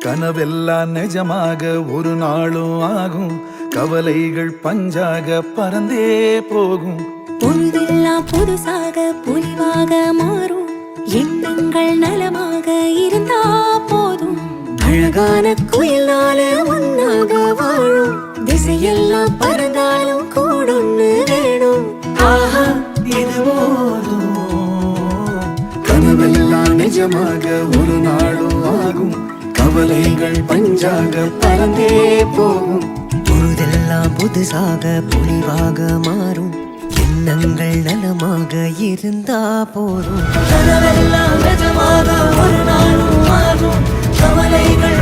கனவெல்லாம் நிஜமாக ஒரு நாளும் ஆகும், கவலைகள் பஞ்சாக பறந்தே போகும். பொழுதெல்லாம் புதுசாக பொலிவாக மாறும், எண்ணங்கள் நலமாக இருந்தா போதும். அழகான குயிலால ஒன்னாக வாழும், திசையெல்லாம் பறந்தாலும் கூடொன்னு வேணும். ஆஹா இது போதும். கனவெல்லாம் நிஜமாக ஒரு நாளும் ஆகும், கவலைகள் பஞ்சாக பறந்தே போகும். பொழுதெல்லாம் புதுசாக பொலிவாக மாறும், எண்ணங்கள் நலமாக இருந்தா போதும். கனவெல்லாம் நிஜமாக ஒரு நாளும் மாறும், கவலைகள்